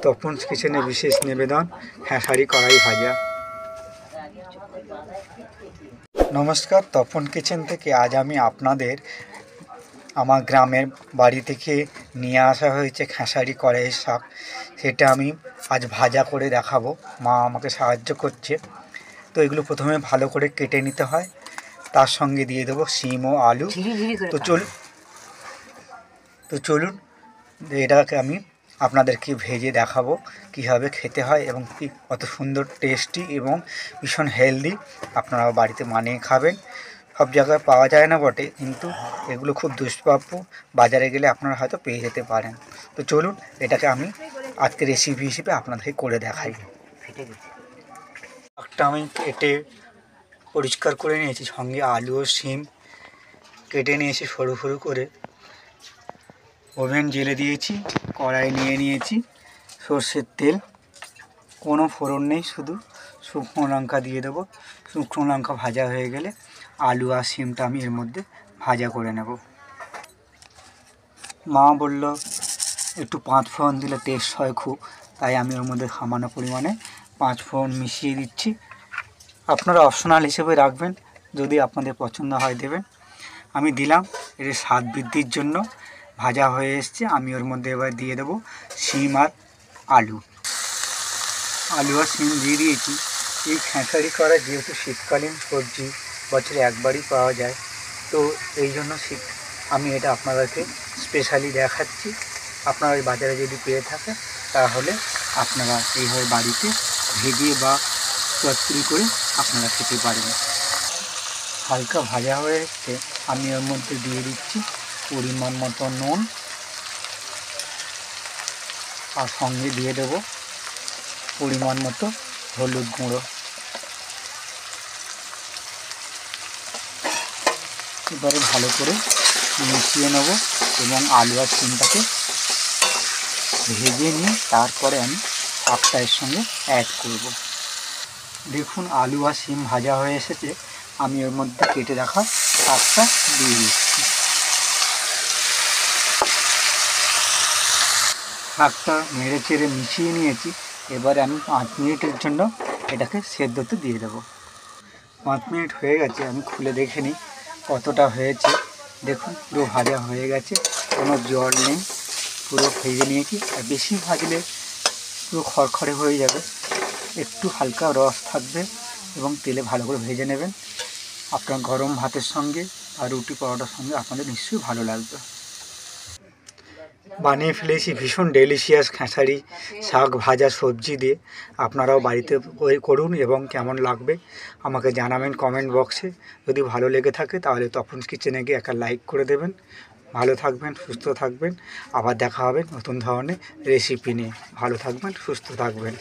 তপনস কিচেনে বিশেষ নিবেদন খেসারি কড়াই ভাজা। নমস্কার, তপন কিচেন থেকে আজ আমি আপনাদের আমার গ্রামের বাড়ি থেকে নিয়ে আসা হয়েছে খেসারি কড়াই শাক। সেটা আমি আজ ভাজা করে দেখাবো, মা আমাকে সাহায্য করছে। তো এগুলো প্রথমে ভালো করে কেটে নিতে হয়, তার সঙ্গে দিয়ে দেবো শিম ও আলু। তো চলুন এটাকে আমি আপনাদেরকে ভেজে দেখাবো কীভাবে খেতে হয় এবং কি কত সুন্দর টেস্টি এবং ভীষণ হেলদি। আপনারাও বাড়িতে বানিয়ে খাবেন। সব জায়গায় পাওয়া যায় না বটে, কিন্তু এগুলো খুব দুষ্প্রাপ্য, বাজারে গেলে আপনারা হয়তো পেয়ে যেতে পারেন। তো চলুন এটাকে আমি আজকে রেসিপি হিসেবে আপনাদেরকে করে দেখাই। শাকটা আমি কেটে পরিষ্কার করে নিয়েছি, সঙ্গে আলু ও শিম কেটে নিয়েছি সরু সরু করে। ওভেন জ্বেলে দিয়েছি, কড়াই নিয়ে নিয়েছি সর্ষের তেল, কোনো ফোড়ন নেই, শুধু শুকনো লঙ্কা দিয়ে দেবো। শুকনো লঙ্কা ভাজা হয়ে গেলে আলু আর শিমটা আমি এর মধ্যে ভাজা করে নেব। মা বলল একটু 5 ফোড়ন দিলে টেস্ট হয় খুব, তাই আমি ওর মধ্যে সামান্য পরিমাণে 5 ফোড়ন মিশিয়ে দিচ্ছি। আপনারা অপশনাল হিসেবে রাখবেন, যদি আপনাদের পছন্দ হয় দেবেন। আমি দিলাম, এর স্বাদ বৃদ্ধির জন্য। ভাজা হয়ে এসছে, আমি ওর মধ্যে এবার দিয়ে দেবো শিম আর আলু। আলু আর শিম দিয়ে দিয়েছি। এই খেসারি করা যেহেতু শীতকালীন সবজি, বছরে একবারই পাওয়া যায়, তো এই জন্য আমি এটা আপনাদেরকে স্পেশালি দেখাচ্ছি। আপনারা ওই বাজারে যদি পেয়ে থাকে তাহলে আপনারা এইভাবে বাড়িতে ভেজে বা চচ্চড়ি করে আপনারা খেতে পারেন। হালকা ভাজা হয়ে এসছে, আমি ওর মধ্যে দিয়ে দিচ্ছি পরিমাণ মতো নুন, আর সঙ্গে দিয়ে দেব পরিমাণ মতো হলুদ গুঁড়ো। এবারে ভালো করে মিশিয়ে নেব এবং আলু আর শিমটাকে ভেজে নিয়ে তারপরে আমি শাকটা এর সঙ্গে অ্যাড করব। দেখুন আলু আর শিম ভাজা হয়ে এসেছে, আমি ওর মধ্যে কেটে রাখা শাকটা দিয়ে দিচ্ছি। শাকটা নেড়ে চেড়ে মিশিয়ে নিয়েছি। এবারে আমি 5 মিনিটের জন্য এটাকে সেদ্ধতে দিয়ে দেবো। 5 মিনিট হয়ে গেছে, আমি খুলে দেখে নিই কতটা হয়েছে। দেখুন পুরো ভাজা হয়ে গেছে, কোনো জল নেই, পুরো ভেজে নিয়েছি। আর বেশি ভাজলে পুরো খড়খড়ে হয়ে যাবে, একটু হালকা রস থাকবে এবং তেলে ভালো করে ভেজে নেবেন। আপনার গরম ভাতের সঙ্গে আর রুটি পরোটার সঙ্গে আপনাদের নিশ্চয়ই ভালো লাগবে। বানিয়ে ফেলেছি ভীষণ ডেলিশিয়াস খেসারি শাক ভাজা সবজি দিয়ে। আপনারাও বাড়িতে করুন এবং কেমন লাগবে আমাকে জানাবেন কমেন্ট বক্সে। যদি ভালো লেগে থাকে তাহলে তপনস কিচেনে গিয়ে একটা লাইক করে দেবেন। ভালো থাকবেন, সুস্থ থাকবেন, আবার দেখা হবে নতুন ধরনের রেসিপি নিয়ে। ভালো থাকবেন, সুস্থ থাকবেন।